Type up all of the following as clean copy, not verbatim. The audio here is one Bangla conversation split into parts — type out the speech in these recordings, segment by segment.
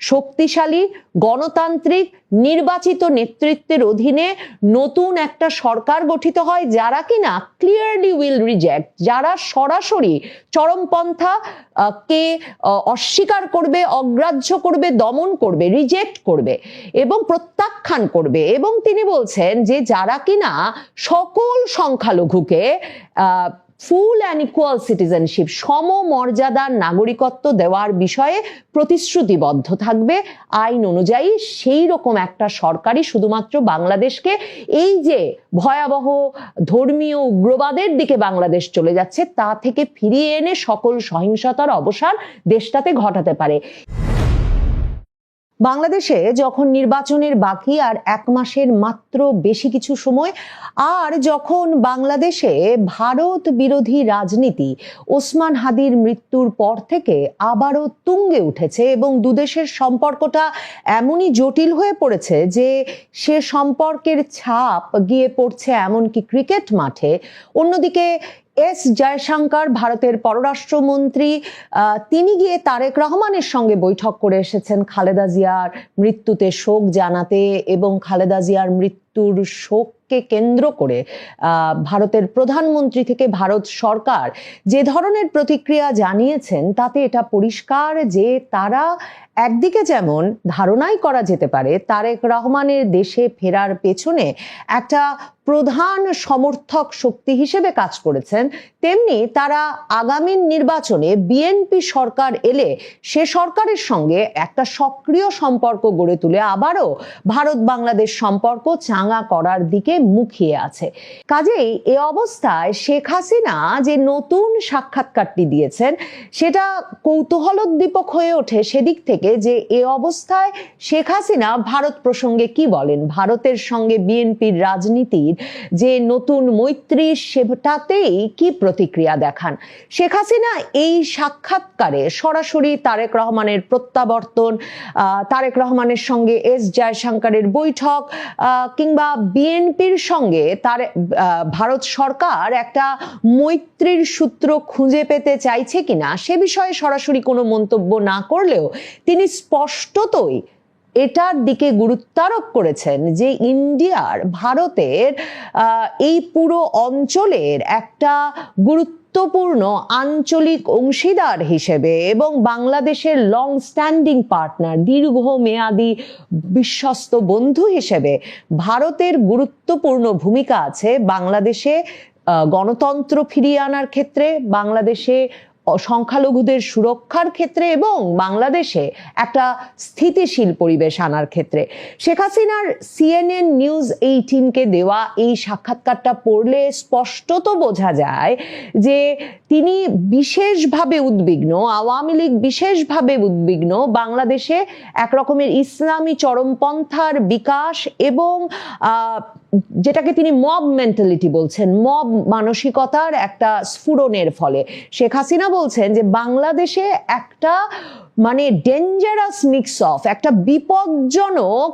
শক্তিশালী গণতান্ত্রিক নির্বাচিত নেতৃত্বের অধীনে নতুন একটা সরকার গঠিত হয় যারা কিনা ক্লিয়ারলি উইল রিজেক্ট, যারা সরাসরি চরমপন্থা কে অস্বীকার করবে, অগ্রাহ্য করবে, দমন করবে, রিজেক্ট করবে এবং প্রত্যাখ্যান করবে। এবং তিনি বলছেন যে যারা কিনা সকল সংখ্যালঘুকে ফুল অ্যান্ড ইকুয়াল সিটিজেনশিপ, সমমর্যাদার নাগরিকত্ব দেওয়ার বিষয়ে প্রতিশ্রুতিবদ্ধ থাকবে আইন অনুযায়ী, সেই রকম একটা সরকারই শুধুমাত্র বাংলাদেশকে এই যে ভয়াবহ ধর্মীয় উগ্রবাদের দিকে বাংলাদেশ চলে যাচ্ছে তা থেকে ফিরিয়ে এনে সকল সহিংসতার অবসান দেশটাতে ঘটাতে পারে। বাংলাদেশে যখন নির্বাচনের বাকি আর 1 মাসের মাত্র বেশি কিছু সময়, আর যখন বাংলাদেশে ভারত বিরোধী রাজনীতি ওসমান হাদির মৃত্যুর পর থেকে আবারও তুঙ্গে উঠেছে এবং দুদেশের সম্পর্কটা এমনই জটিল হয়ে পড়েছে যে সে সম্পর্কের ছাপ গিয়ে পড়ছে এমনকি ক্রিকেট মাঠে। অন্যদিকে এস জয়শঙ্কর, ভারতের পররাষ্ট্রমন্ত্রী, তিনি গিয়ে তারেক রহমানের সঙ্গে বৈঠক করে এসেছেন খালেদা জিয়ার মৃত্যুতে শোক জানাতে এবং খালেদা জিয়ার মৃত্যুর শোককে কেন্দ্র করে ভারতের প্রধানমন্ত্রী থেকে ভারত সরকার যে ধরনের প্রতিক্রিয়া জানিয়েছেন তাতে এটা পরিষ্কার যে তারা একদিকে যেমন ধারণাই করা যেতে পারে তারেক রহমানের দেশে ফেরার পেছনে একটা প্রধান সমর্থক শক্তি হিসেবে কাজ করেছেন, তেমনি তারা আগামী নির্বাচনে বিএনপি সরকার এলে সে সরকারের সঙ্গে একটা সক্রিয় সম্পর্ক গড়ে তুলে আবারও ভারত বাংলাদেশ সম্পর্ক চাঙ্গা করার দিকে মুখিয়ে আছে। কাজেই এ অবস্থায় শেখ হাসিনা যে নতুন সাক্ষাৎকারটি দিয়েছেন সেটা কৌতূহলোদ্দীপক হয়ে ওঠে সেদিক থেকে যে এ অবস্থায় শেখ হাসিনা ভারত প্রসঙ্গে কি বলেন, ভারতের সঙ্গে বিএনপির রাজনীতির যে নতুন মৈত্রী সেটাতেই কি প্রতিক্রিয়া দেখান। শেখ হাসিনা এই সাক্ষাৎকারে সরাসরি তারেক রহমানের প্রত্যাবর্তন, তারেক রহমানের সঙ্গে এস জয়শঙ্করের বৈঠক কিংবা বিএনপির সঙ্গে তার ভারত সরকার একটা মৈত্রীর সূত্র খুঁজে পেতে চাইছে কিনা সে বিষয়ে সরাসরি কোনো মন্তব্য না করলেও তিনি স্পষ্টতই এটার দিকে গুরুত্বারোপ করেছেন যে ইন্ডিয়ার ভারতের এই পুরো অঞ্চলের একটা গুরুত্বপূর্ণ আঞ্চলিক অংশীদার হিসেবে এবং বাংলাদেশের লং স্ট্যান্ডিং পার্টনার, দীর্ঘমেয়াদী বিশ্বস্ত বন্ধু হিসেবে ভারতের গুরুত্বপূর্ণ ভূমিকা আছে বাংলাদেশে গণতন্ত্র ফিরিয়ে আনার ক্ষেত্রে, বাংলাদেশে সংখ্যালঘুদের সুরক্ষার ক্ষেত্রে এবং বাংলাদেশে একটা স্থিতিশীল পরিবেশ আনার ক্ষেত্রে। শেখ হাসিনার CNN নিউজ 18কে দেওয়া এই সাক্ষাৎকারটা পড়লে স্পষ্টত বোঝা যায় যে তিনি বিশেষভাবে উদ্বিগ্ন, আওয়ামী লীগ বিশেষভাবে উদ্বিগ্ন বাংলাদেশে এক রকমের ইসলামী চরমপন্থার বিকাশ এবং যেটাকে তিনি মব মেন্টালিটি বলছেন, মব মানসিকতার একটা স্ফুরণের ফলে। শেখ হাসিনা বলছেন যে বাংলাদেশে একটা মানে ডেঞ্জারাস মিক্স অফ একটা বিপজ্জনক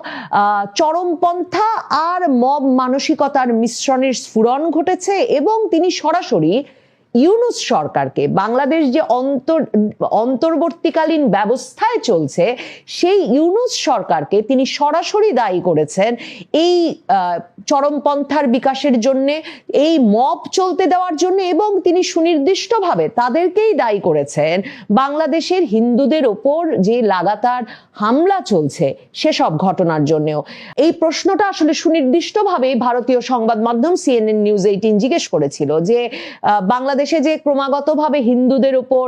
চরমপন্থা আর মব মানসিকতার মিশ্রণের স্ফুরণ ঘটেছে এবং তিনি সরাসরি ইউনূস সরকারকে, বাংলাদেশ যে অন্তর্বর্তীকালীন ব্যবস্থায় চলছে সেই ইউনূস সরকারকে তিনি সরাসরি দায়ী করেছেন এই চরমপন্থার বিকাশের জন্য, এই মব চলতে দেওয়ার জন্য এবং তিনি সুনির্দিষ্টভাবে তাদেরকেই দায়ী করেছেন বাংলাদেশের হিন্দুদের ওপর যে লাগাতার হামলা চলছে সেসব ঘটনার জন্যও। এই প্রশ্নটা আসলে সুনির্দিষ্টভাবে ভারতীয় সংবাদ মাধ্যম CNN নিউজ 18 জিজ্ঞেস করেছিল যে বাংলাদেশে যে ক্রমাগতভাবে হিন্দুদের উপর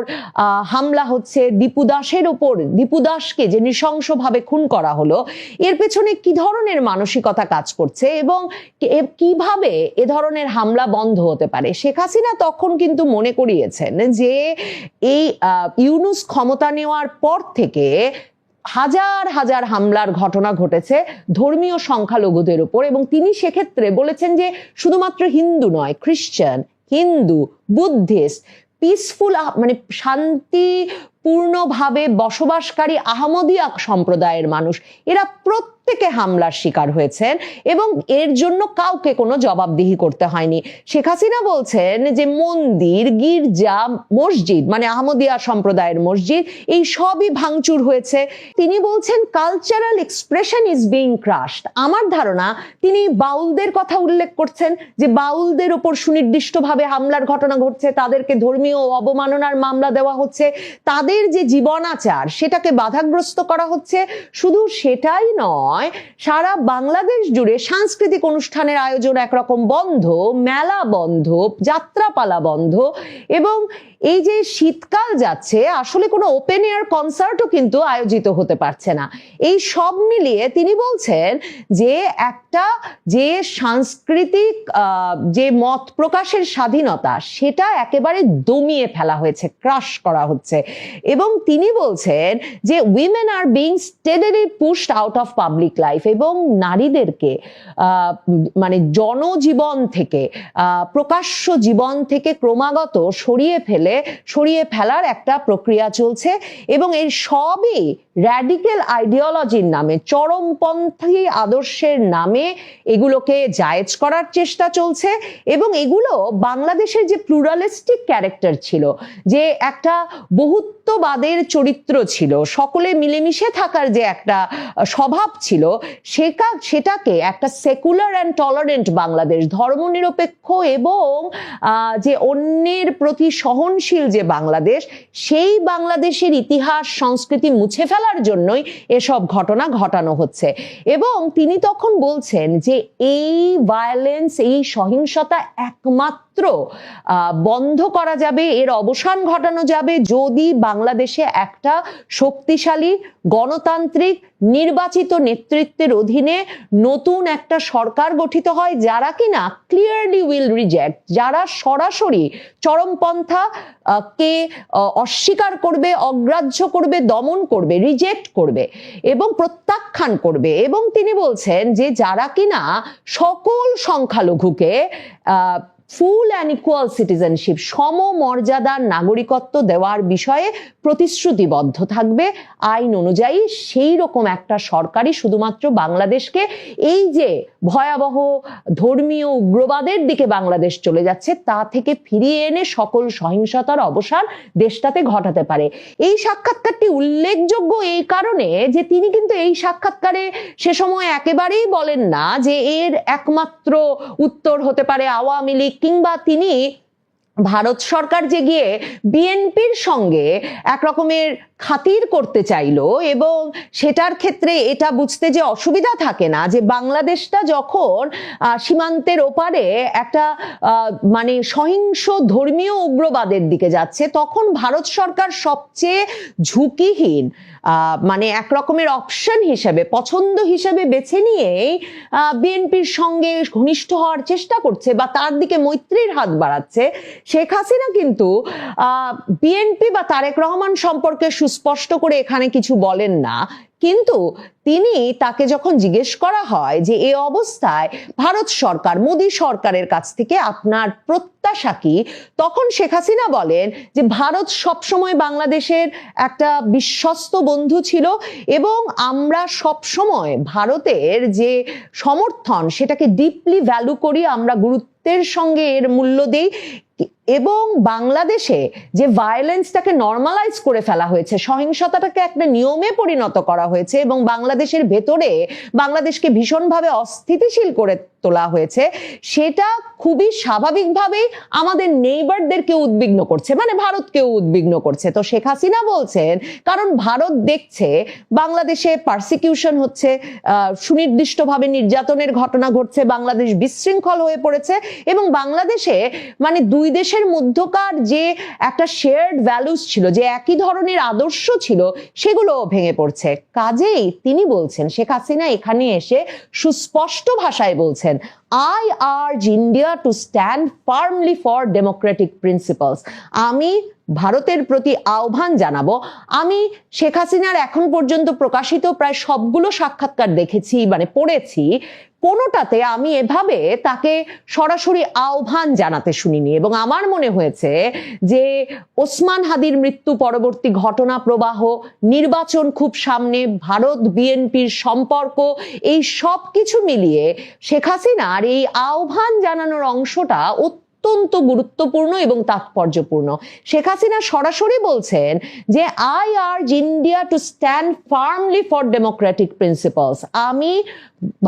হামলা হচ্ছে, দীপু দাসের উপর, দীপু দাসকে যে নৃশংসভাবে খুন করা হলো, এর পেছনে কি ধরনের মানসিকতা কাজ করছে এবং কিভাবে এ ধরনের হামলা বন্ধ হতে পারে। শেখ হাসিনা তখন কিন্তু মনে করিয়েছেন যে এই ইউনূস ক্ষমতা নেওয়ার পর থেকে হাজার হাজার হামলার ঘটনা ঘটেছে ধর্মীয় সংখ্যালঘুদের উপর এবং তিনি সেক্ষেত্রে বলেছেন যে শুধুমাত্র হিন্দু নয়, খ্রিস্টান, হিন্দু, বুদ্ধিস্ট, পিসফুল মানে শান্তি পূর্ণভাবে বসবাসকারী আহমদিয়া সম্প্রদায়ের মানুষ, এরা প্রত্যেকে হামলার শিকার হয়েছেন এবং এর জন্য কাউকে কোনো জবাবদিহি করতে হয়নি। শেখ হাসিনা বলছেন যে মন্দির, গির্জা, মসজিদ, মানে আহমদিয়া সম্প্রদায়ের মসজিদ, এই সবই ভাঙচুর হয়েছে। তিনি বলছেন cultural expression is being crushed. আমার ধারণা তিনি বাউলদের কথা উল্লেখ করছেন, যে বাউলদের ওপর সুনির্দিষ্টভাবে হামলার ঘটনা ঘটছে, তাদেরকে ধর্মীয় অবমাননার মামলা দেওয়া হচ্ছে, তাদের যে জীবনাচার সেটাকে বাধাগ্রস্ত করা হচ্ছে। শুধু সেটাই নয়, সারা বাংলাদেশ জুড়ে সাংস্কৃতিক অনুষ্ঠানের আয়োজন একরকম বন্ধ, মেলা বন্ধ, যাত্রাপালা বন্ধ, এবং এই যে শীতকাল যাচ্ছে, আসলে কোনো ওপেন এয়ার কনসার্টও কিন্তু আয়োজিত হতে পারছে না। এই সব মিলিয়ে তিনি বলছেন যে একটা যে সাংস্কৃতিক যে মত প্রকাশের স্বাধীনতা, সেটা একেবারে দমিয়ে ফেলা হয়েছে, ক্রাশ করা হচ্ছে। এবং তিনি বলছেন যে women are being steadily pushed out of public life, এবং নারীদেরকে মানে জনজীবন থেকে, প্রকাশ্য জীবন থেকে ক্রমাগত সরিয়ে ফেলার একটা প্রক্রিয়া চলছে, এবং এর সবই র্যাডিক্যাল আইডিওলজির নামে, চরমপন্থী আদর্শের নামে এগুলোকে জায়েজ করার চেষ্টা চলছে। এবং এগুলো বাংলাদেশের যে প্লুরালিস্টিক ক্যারেক্টার ছিল, যে একটা বহুত্ববাদের চরিত্র ছিল, সকলে মিলেমিশে থাকার যে একটা স্বভাব ছিল, সেটাকে একটা সেকুলার অ্যান্ড টলারেন্ট বাংলাদেশ, ধর্মনিরপেক্ষ এবং যে অন্যের প্রতি সহনশীল যে বাংলাদেশ, সেই বাংলাদেশের ইতিহাস সংস্কৃতি মুছে ফেলার জন্যই এসব ঘটনা ঘটানো হচ্ছে। এবং তিনি তখন বলছেন যে এই ভায়োলেন্স, এই সহিংসতা একমাত্র বন্ধ করা যাবে, এর অবসান ঘটানো যাবে যদি বাংলাদেশে একটা শক্তিশালী গণতান্ত্রিক নির্বাচিত নেতৃত্বের অধীনে নতুন একটা সরকার গঠিত হয়, যারা কিনা ক্লিয়ারলি উইল রিজেক্ট, যারা সরাসরি চরমপন্থা কে অস্বীকার করবে, অগ্রাহ্য করবে, দমন করবে, রিজেক্ট করবে এবং প্রত্যাখ্যান করবে। এবং তিনি বলছেন যে যারা কিনা সকল সংখ্যালঘুকে ফুল অ্যান্ড ইকুয়াল সিটিজেনশিপ, সমমর্যাদার নাগরিকত্ব দেওয়ার বিষয়ে প্রতিশ্রুতিবদ্ধ থাকবে আইন অনুযায়ী, সেই রকম একটা সরকারই শুধুমাত্র বাংলাদেশকে এই যে ভয়াবহ ধর্মীয় উগ্রবাদের দিকে বাংলাদেশ চলে যাচ্ছে তা থেকে ফিরিয়ে এনে সকল সহিংসতার অবসান দেশটাতে ঘটাতে পারে। এই সাক্ষাৎকারটি উল্লেখযোগ্য এই কারণে যে তিনি কিন্তু এই সাক্ষাৎকারে সে সময় একেবারেই বলেন না যে এর একমাত্র উত্তর হতে পারে আওয়ামী লীগ, কিংবা তিনি ভারত সরকার যে গিয়ে বিএনপির সঙ্গে এক রকমের খাতির করতে চাইলো, এবং সেটার ক্ষেত্রে এটা বুঝতে যে অসুবিধা থাকে না যে বাংলাদেশটা যখন সীমান্তের ওপারে একটা মানে সহিংস ধর্মীয় উগ্রবাদের দিকে যাচ্ছে, তখন ভারত সরকার সবচেয়ে ঝুঁকিহীন মানে এক রকমের অপশন হিসেবে, পছন্দ হিসেবে বেছে নিয়েই বিএনপির সঙ্গে ঘনিষ্ঠ হওয়ার চেষ্টা করছে বা তার দিকে মৈত্রীর হাত বাড়াচ্ছে। শেখ হাসিনা কিন্তু বিএনপি বা তারেক রহমান সম্পর্কে সুস্পষ্ট করে এখানে কিছু বলেন না, কিন্তু তিনি তাকে যখন জিজ্ঞেস করা হয় যে এই অবস্থায় ভারত সরকার, মোদী সরকারের কাছ থেকে আপনার প্রত্যাশা কি, তখন শেখ হাসিনা বলেন যে ভারত সবসময় বাংলাদেশের একটা বিশ্বস্ত বন্ধু ছিল এবং আমরা সবসময় ভারতের যে সমর্থন সেটাকে ডিপলি ভ্যালু করি, আমরা গুরুত্বের সঙ্গে এর মূল্য দেই, এবং বাংলাদেশে যে ভায়োলেন্সটাকে নর্মালাইজ করে ফেলা হয়েছে, সহিংসতাটাকে একটা নিয়মে পরিণত করা হয়েছে এবং বাংলাদেশের ভেতরে বাংলাদেশকে ভীষণভাবে অস্থিতিশীল করে তোলা হয়েছে, সেটা খুবই স্বাভাবিকভাবেই আমাদের নেইবারদেরকে উদ্বিগ্ন করছে, মানে ভারতকেও উদ্বিগ্ন করছে। তো শেখ হাসিনা বলছেন কারণ ভারত দেখছে বাংলাদেশে পারসিকিউশন হচ্ছে, সুনির্দিষ্টভাবে নির্যাতনের ঘটনা ঘটছে, বাংলাদেশ বিশৃঙ্খল হয়ে পড়েছে এবং বাংলাদেশে মানে দুই দেশের মধ্যকার যে একটা শেয়ার্ড ভ্যালুস ছিল, যে একই ধরনের আদর্শ ছিল, সেগুলো ভেঙে পড়ছে। কাজেই তিনি বলছেন, শেখ হাসিনা এখানে এসে সুস্পষ্ট ভাষায় বলছেন, I urge India to stand firmly for democratic principles. আমি ভারতের প্রতি আহ্বান জানাবো। আমি শেখ হাসিনার এখন পর্যন্ত প্রকাশিত প্রায় সবগুলো সাক্ষাৎকার দেখেছি, মানে পড়েছি, কোনোটাতে আমি এভাবে তাকে সরাসরি আহ্বান জানাতে শুনিনি। এবং আমার মনে হয়েছে যে ওসমান হাদির মৃত্যু পরবর্তী ঘটনা প্রবাহ, নির্বাচন খুব সামনে, ভারত বিএনপির সম্পর্ক, এই সব কিছু মিলিয়ে শেখ হাসিনার এই আহ্বান জানানোর অংশটা অত্যন্ত গুরুত্বপূর্ণ এবং তাৎপর্যপূর্ণ। শেখ হাসিনা সরাসরি বলছেন যে I urge India to stand firmly for Democratic principles. আমি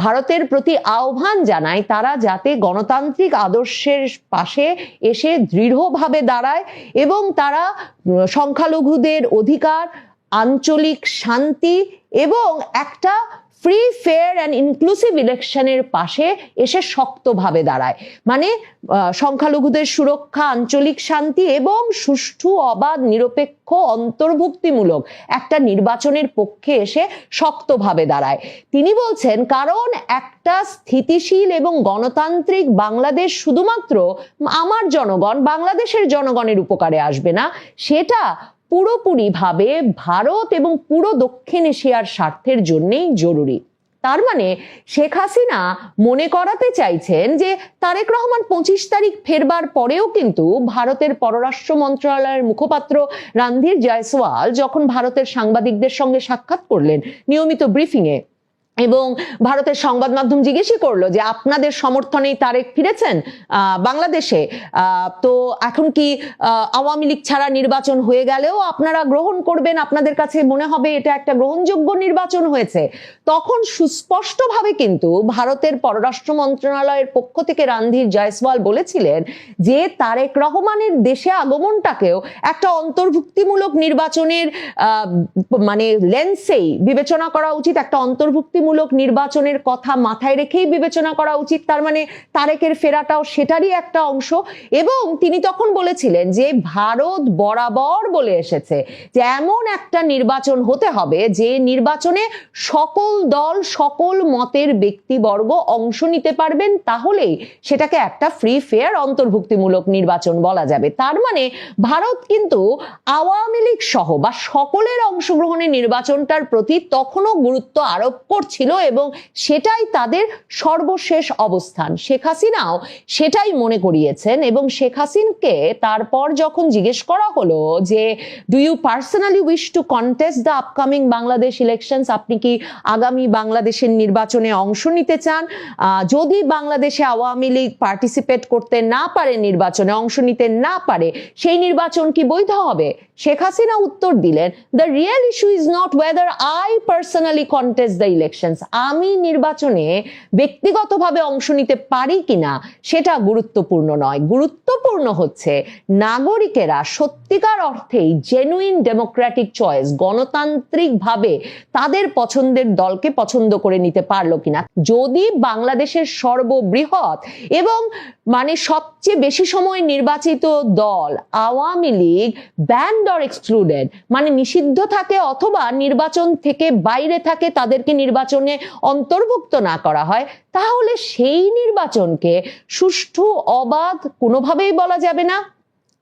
ভারতের প্রতি আহ্বান জানাই তারা যাতে গণতান্ত্রিক আদর্শের পাশে এসে দৃঢ়ভাবে দাঁড়ায় এবং তারা সংখ্যালঘুদের অধিকার, আঞ্চলিক শান্তি এবং একটা ফ্রি, ফেয়ার অ্যান্ড ইনক্লুসিভ ইলেকশনের পাশে এসে শক্তভাবে দাঁড়ায়। মানে সংখ্যালঘুদের সুরক্ষা, আঞ্চলিক শান্তি এবং সুষ্ঠু, অবাধ, নিরপেক্ষ, অন্তর্ভুক্তিমূলক একটা নির্বাচনের পক্ষে এসে শক্তভাবে দাঁড়ায়। তিনি বলছেন কারণ একটা স্থিতিশীল এবং গণতান্ত্রিক বাংলাদেশ শুধুমাত্র আমার জনগণ, বাংলাদেশের জনগণের উপকারে আসবে না, সেটা পুরোপুরিভাবে ভারত এবং পুরো দক্ষিণ এশিয়ার স্বার্থের জন্যই জরুরি। তার মানে শেখ হাসিনা মনে করাতে চাইছেন যে তারেক রহমান 25 তারিখ ফেরবার পরেও কিন্তু ভারতের পররাষ্ট্র মন্ত্রণালয়ের মুখপাত্র রণধীর জয়সওয়াল যখন ভারতের সাংবাদিকদের সঙ্গে সাক্ষাৎ করলেন নিয়মিত ব্রিফিংয়ে, এবং ভারতের সংবাদ মাধ্যম জিজ্ঞেসই করলো যে আপনাদের সমর্থনেই তারেক ফিরেছেন বাংলাদেশে, তো এখন কি আওয়ামী লীগ ছাড়া নির্বাচন হয়ে গেলেও আপনারা গ্রহণ করবেন, আপনাদের কাছে মনে হবে এটা একটা গ্রহণযোগ্য নির্বাচন হয়েছে? তখন সুস্পষ্টভাবে কিন্তু ভারতের পররাষ্ট্র মন্ত্রণালয়ের পক্ষ থেকে রণধীর জয়সওয়াল বলেছিলেন যে তারেক রহমানের দেশে আগমনটাকেও একটা অন্তর্ভুক্তিমূলক নির্বাচনের মানে লেন্সেই বিবেচনা করা উচিত, একটা অন্তর্ভুক্তি মূলক নির্বাচনের কথা মাথায় রেখেই বিবেচনা করা উচিত। তার মানে তারেকের ফেরাটাও সেটারই একটা অংশ। এবং তিনি তখন বলেছিলেন যে ভারত বরাবর বলে এসেছে যে এমন একটা নির্বাচন হতে হবে যে নির্বাচনে সকল দল, সকল মতের ব্যক্তিবর্গ অংশ নিতে পারবেন, তাহলেই সেটাকে একটা ফ্রি, ফেয়ার, অন্তর্ভুক্তিমূলক নির্বাচন বলা যাবে। তার মানে ভারত কিন্তু আওয়ামী লীগ সহ বা সকলের অংশগ্রহণে নির্বাচনটার প্রতি তখনও গুরুত্ব আরোপ করছিল এবং সেটাই তাদের সর্বশেষ অবস্থান। শেখ হাসিনাও সেটাই মনে করিয়েছেন এবং শেখ হাসিনাকে তারপর যখন জিজ্ঞেস করা হলো যে do you personally wish to contest the upcoming Bangladesh elections, আপনি কি আগামী বাংলাদেশের নির্বাচনে অংশ নিতে চান? যদি বাংলাদেশে আওয়ামী লীগ পার্টিসিপেট করতে না পারে, নির্বাচনে অংশ নিতে না পারে, সেই নির্বাচন কি বৈধ হবে? শেখ হাসিনা উত্তর দিলেন the real issue is not weather I personally contest the elections, আমি নির্বাচনে ব্যক্তিগতভাবে অংশ নিতে পারি কিনা সেটা গুরুত্বপূর্ণ নয়, গুরুত্বপূর্ণ হচ্ছে নাগরিকেরা সত্যিকার অর্থেই জেনুইন ডেমোক্রেটিক চয়েস, গণতান্ত্রিকভাবে তাদের পছন্দের দলকে পছন্দ করে নিতে পারলো কিনা। যদি বাংলাদেশের সর্ববৃহৎ এবং মানে সবচেয়ে বেশি সময় নির্বাচিত দল Awami League band or excluded, মানে নিষিদ্ধ থাকে অথবা নির্বাচন থেকে বাইরে থাকে, তাদেরকে নির্বাচনে অন্তর্ভুক্ত না করা হয়, তাহলে সেই নির্বাচনকে সুষ্ঠু, অবাধ কোনোভাবেই বলা যাবে না।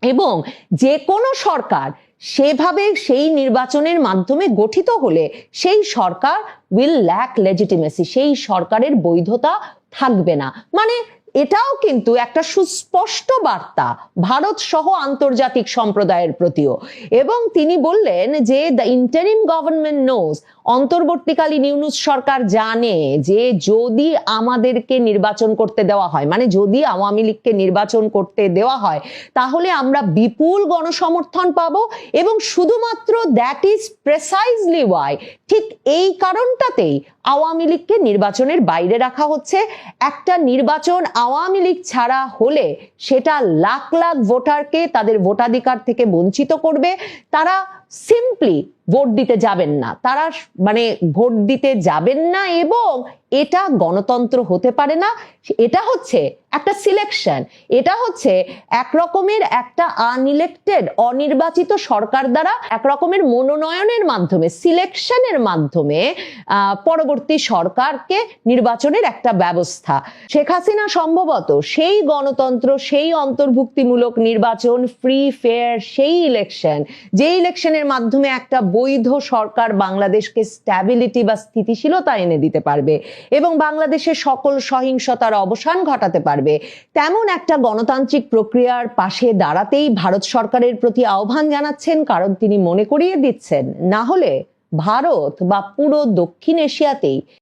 এবং যে কোনো সরকার সেভাবে সেই নির্বাচনের মাধ্যমে গঠিত হলে সেই সরকার উইল ল্যাক লেজিটিমেসি, সেই সরকারের বৈধতা থাকবে না। মানে এটাও কিন্তু একটা সুস্পষ্ট বার্তা ভারত সহ আন্তর্জাতিক সম্প্রদায়ের প্রতিও। এবং তিনি বললেন যে দ্য ইন্টারিম গভর্নমেন্ট নোজ, অন্তর্বর্তীকালীন ইউনূস সরকার জানে যে যদি আমাদেরকে নির্বাচন করতে দেওয়া হয়, মানে যদি আওয়ামী লীগকে নির্বাচন করতে দেওয়া হয়, তাহলে আমরা বিপুল গণসমর্থন পাবো। এবং শুধুমাত্র দ্যাট ইজ প্রেসাইজলি ওয়াই, ঠিক এই কারণটাতেই আওয়ামী লীগকে নির্বাচনের বাইরে রাখা হচ্ছে। একটা নির্বাচন আওয়ামী লীগ ছাড়া হলে সেটা লাখ লাখ ভোটারকে তাদের ভোটাধিকার থেকে বঞ্চিত করবে। তারা সিম্পলি ভোট দিতে যাবেন না, তারা মানে ভোট দিতে যাবেন না, এবং এটা গণতন্ত্র হতে পারে না। এটা হচ্ছে একটা সিলেকশন, এটা হচ্ছে এক রকমের একটা আনইলেক্টেড অনির্বাচিত সরকার দ্বারা এক রকমের মনোনয়নের মাধ্যমে, সিলেকশনের মাধ্যমে পরবর্তী সরকারকে নির্বাচনের একটা ব্যবস্থা। শেখ হাসিনা সম্ভবত সেই গণতন্ত্র, সেই অন্তর্ভুক্তিমূলক নির্বাচন, ফ্রি ফেয়ার সেই ইলেকশন, যে ইলেকশনের মাধ্যমে একটা বৈধ সরকার বাংলাদেশকে স্ট্যাবিলিটি বা স্থিতিশীলতা এনে দিতে পারবে এবং বাংলাদেশের সকল সহিংসতার অবসান ঘটাতে পারবে, তেমন একটা গণতান্ত্রিক প্রক্রিয়ার পাশে দাঁড়াতেই ভারত সরকারের প্রতি আহ্বান জানাচ্ছেন। কারণ তিনি মনে করিয়ে দিচ্ছেন, না হলে ভারত বা পুরো দক্ষিণ এশিয়াতেই